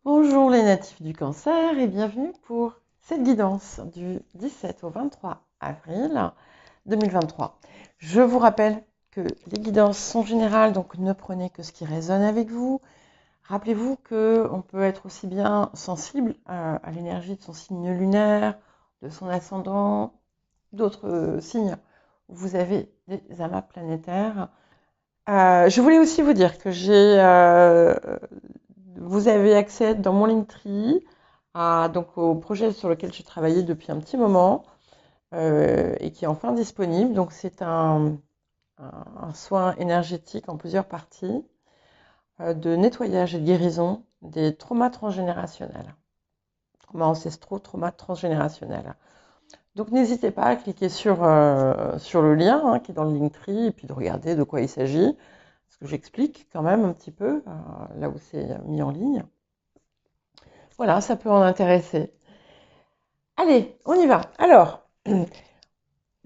Bonjour les natifs du Cancer et bienvenue pour cette guidance du 17 au 23 avril 2023. Je vous rappelle que les guidances sont générales, donc ne prenez que ce qui résonne avec vous. Rappelez-vous qu'on peut être aussi bien sensible à l'énergie de son signe lunaire, de son ascendant, d'autres signes où vous avez des amas planétaires. Je voulais aussi vous dire que vous avez accès dans mon Linktree donc au projet sur lequel j'ai travaillé depuis un petit moment et qui est enfin disponible. Donc c'est un soin énergétique en plusieurs parties de nettoyage et de guérison des traumas transgénérationnels, traumas ancestraux, traumas transgénérationnels. Donc n'hésitez pas à cliquer sur le lien qui est dans le Linktree et puis de regarder de quoi il s'agit, parce que j'explique quand même un petit peu là où c'est mis en ligne. Voilà, ça peut en intéresser. Allez, on y va. Alors,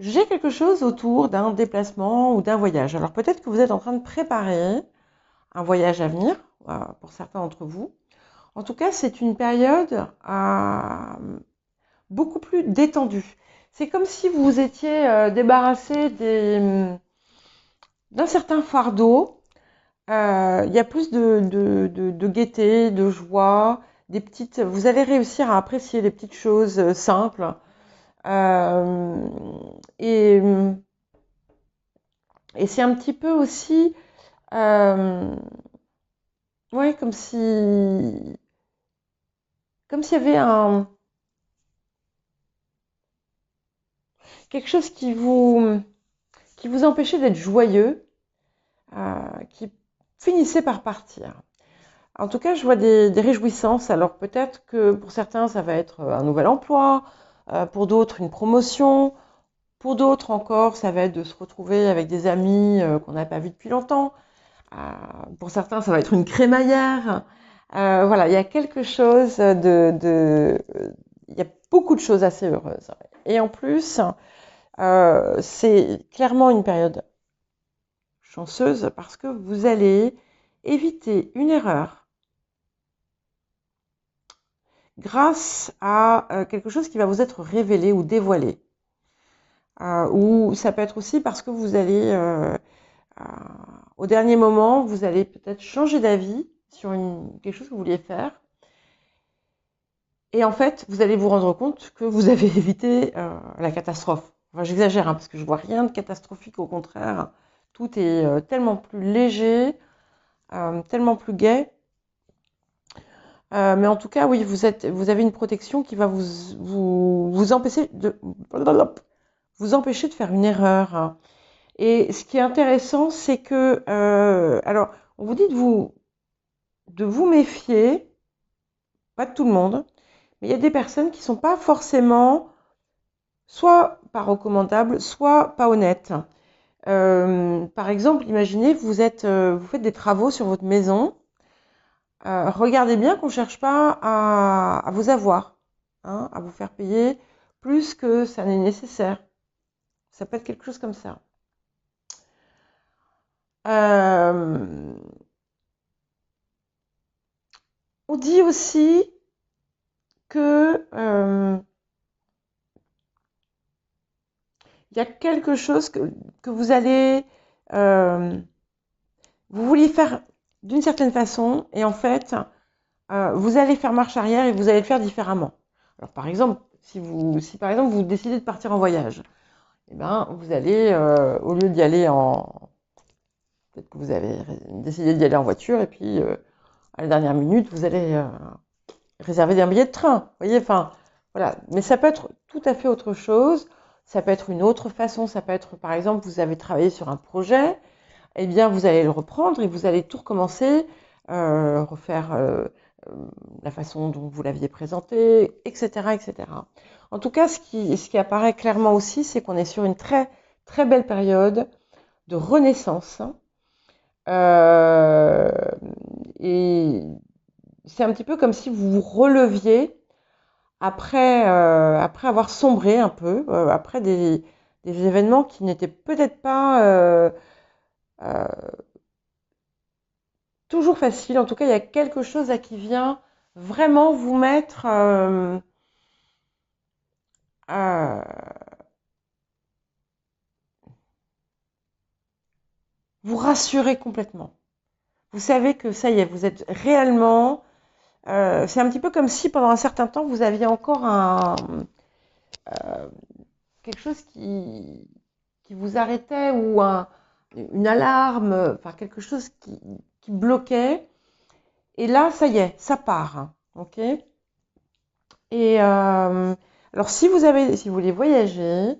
j'ai quelque chose autour d'un déplacement ou d'un voyage. Alors peut-être que vous êtes en train de préparer un voyage à venir, pour certains d'entre vous. En tout cas, c'est une période beaucoup plus détendue. C'est comme si vous vous étiez débarrassé d'un certain fardeau. Il y a plus de gaieté, de joie, vous allez réussir à apprécier les petites choses simples. Euh, et, et c'est un petit peu aussi, ouais, comme s'il y avait quelque chose qui vous empêchait d'être joyeux, qui finissait par partir. En tout cas, je vois des réjouissances. Alors peut-être que pour certains, ça va être un nouvel emploi, pour d'autres, une promotion. Pour d'autres encore, ça va être de se retrouver avec des amis qu'on n'a pas vus depuis longtemps. Pour certains, ça va être une crémaillère. Voilà, il y a quelque chose il y a beaucoup de choses assez heureuses. Et en plus, c'est clairement une période chanceuse parce que vous allez éviter une erreur grâce à quelque chose qui va vous être révélé ou dévoilé. Ou ça peut être aussi parce que vous allez, au dernier moment, vous allez peut-être changer d'avis sur quelque chose que vous vouliez faire. Et en fait, vous allez vous rendre compte que vous avez évité la catastrophe. Enfin, j'exagère, parce que je vois rien de catastrophique, au contraire. Tout est tellement plus léger, tellement plus gai. Mais en tout cas, oui, vous avez une protection qui va vous empêcher de faire une erreur. Et ce qui est intéressant, c'est que, alors, on vous dit de vous méfier, pas de tout le monde, mais il y a des personnes qui ne sont pas forcément soit pas recommandables, soit pas honnêtes. Par exemple, imaginez, vous faites des travaux sur votre maison. Regardez bien qu'on ne cherche pas à vous avoir, hein, à vous faire payer plus que ça n'est nécessaire. Ça peut être quelque chose comme ça. On dit aussi que il y a quelque chose que vous allez, vous vouliez faire d'une certaine façon, et en fait, vous allez faire marche arrière et vous allez le faire différemment. Alors par exemple, si par exemple vous décidez de partir en voyage, eh ben, vous allez, au lieu d'y aller peut-être que vous avez décidé d'y aller en voiture, et puis à la dernière minute, vous allez réserver un billet de train. Vous voyez, enfin, voilà. Mais ça peut être tout à fait autre chose. Ça peut être une autre façon. Ça peut être, par exemple, vous avez travaillé sur un projet, eh bien, vous allez le reprendre et vous allez tout recommencer, refaire la façon dont vous l'aviez présenté, etc., etc. En tout cas, ce qui apparaît clairement aussi, c'est qu'on est sur une très, très belle période de renaissance. Euh, et c'est un petit peu comme si vous vous releviez après avoir sombré un peu, après des événements qui n'étaient peut-être pas euh, toujours faciles. En tout cas, il y a quelque chose qui vient vraiment vous mettre, euh, vous rassurer complètement. Vous savez que ça y est, vous êtes réellement, c'est un petit peu comme si pendant un certain temps vous aviez encore euh, quelque chose qui vous arrêtait ou une alarme, enfin quelque chose qui bloquait. Et là, ça y est, ça part. Ok. Et alors, si vous voulez voyager,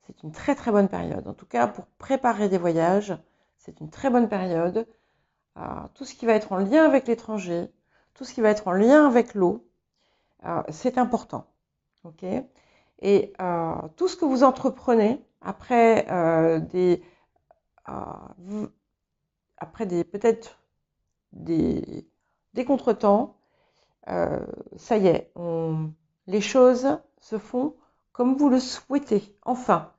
c'est une très très bonne période. En tout cas, pour préparer des voyages, c'est une très bonne période. Tout ce qui va être en lien avec l'étranger, tout ce qui va être en lien avec l'eau, c'est important. Ok. Et tout ce que vous entreprenez après euh, peut-être des contretemps, ça y est, les choses se font comme vous le souhaitez. Enfin,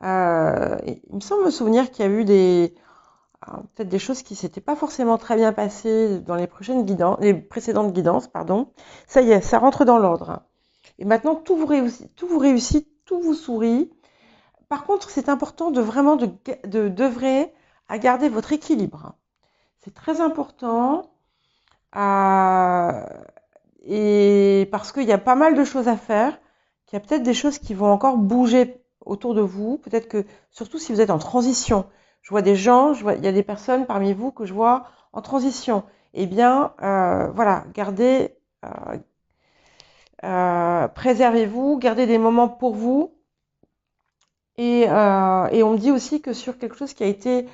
il me semble me souvenir qu'il y a eu peut-être des choses qui s'étaient pas forcément très bien passées dans les précédentes guidances, pardon. Ça y est, ça rentre dans l'ordre. Et maintenant, tout vous réussit, tout vous sourit. Par contre, c'est important de vraiment d'œuvrer à garder votre équilibre. C'est très important. Euh, et parce qu'il y a pas mal de choses à faire, qu'il y a peut-être des choses qui vont encore bouger autour de vous. Peut-être que, surtout si vous êtes en transition. Je vois des gens, il y a des personnes parmi vous que je vois en transition. Eh bien, voilà, préservez-vous, gardez des moments pour vous. Et on me dit aussi que sur quelque chose qui a été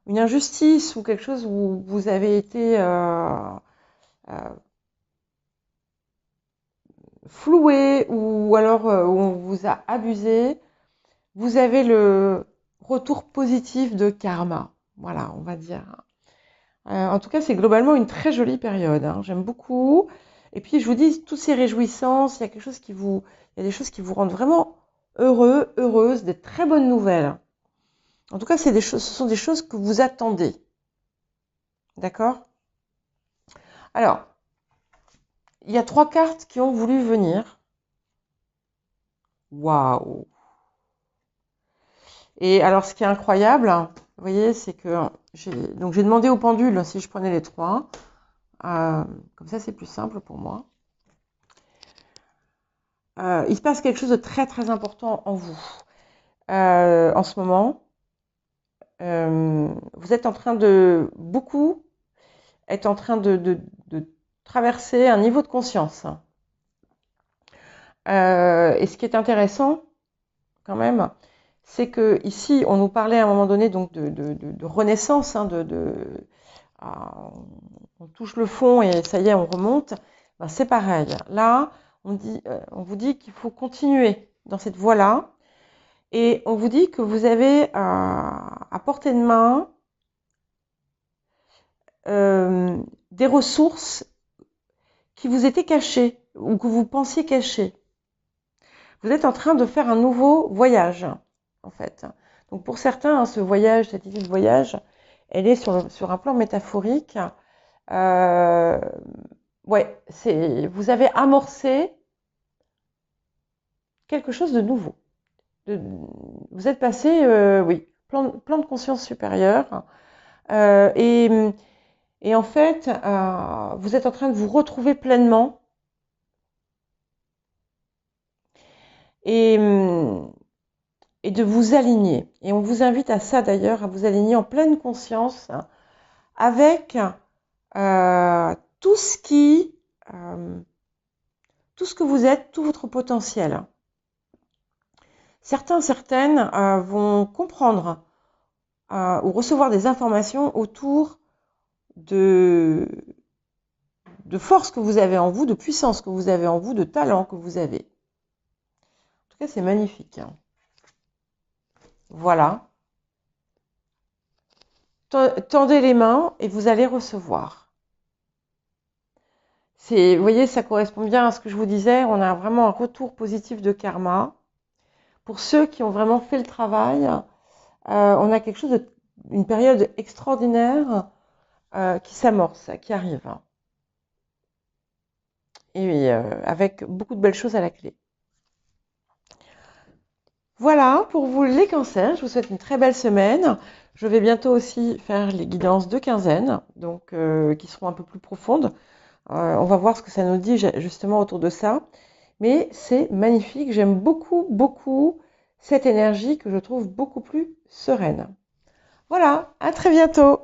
une injustice ou quelque chose où vous avez été euh, floué ou alors où on vous a abusé, vous avez le retour positif de karma. Voilà, on va dire. En tout cas, c'est globalement une très jolie période, hein. J'aime beaucoup. Et puis, je vous dis, toutes ces réjouissances, il y a des choses qui vous rendent vraiment heureux, heureuse, des très bonnes nouvelles. En tout cas, ce sont des choses que vous attendez. D'accord? Alors, il y a 3 cartes qui ont voulu venir. Waouh! Et alors, ce qui est incroyable, vous voyez, c'est que j'ai demandé au pendule si je prenais les 3. Comme ça, c'est plus simple pour moi. Il se passe quelque chose de très très important en vous. En ce moment, vous êtes en train de traverser un niveau de conscience. Et ce qui est intéressant, quand même, c'est que ici, on nous parlait à un moment donné donc de renaissance, hein, on touche le fond et ça y est, on remonte. Ben, c'est pareil. Là, on vous dit qu'il faut continuer dans cette voie-là. Et on vous dit que vous avez à portée de main des ressources qui vous étaient cachées ou que vous pensiez cachées. Vous êtes en train de faire un nouveau voyage, en fait. Donc pour certains, cette idée de voyage, elle est sur un plan métaphorique. Ouais, vous avez amorcé quelque chose de nouveau. Vous êtes passé, oui, plan de conscience supérieur. Et en fait, vous êtes en train de vous retrouver pleinement. Et, et de vous aligner. Et on vous invite à ça d'ailleurs, à vous aligner en pleine conscience avec tout tout ce que vous êtes, tout votre potentiel. Certaines vont comprendre ou recevoir des informations autour de force que vous avez en vous, de puissance que vous avez en vous, de talent que vous avez. En tout cas, c'est magnifique. Voilà. Tendez les mains et vous allez recevoir. Vous voyez, ça correspond bien à ce que je vous disais. On a vraiment un retour positif de karma. Pour ceux qui ont vraiment fait le travail, on a une période extraordinaire qui s'amorce, qui arrive. et avec beaucoup de belles choses à la clé. Voilà pour vous les cancers, je vous souhaite une très belle semaine. Je vais bientôt aussi faire les guidances de quinzaine, donc qui seront un peu plus profondes. On va voir ce que ça nous dit justement autour de ça. Mais c'est magnifique, j'aime beaucoup, beaucoup cette énergie que je trouve beaucoup plus sereine. Voilà, à très bientôt!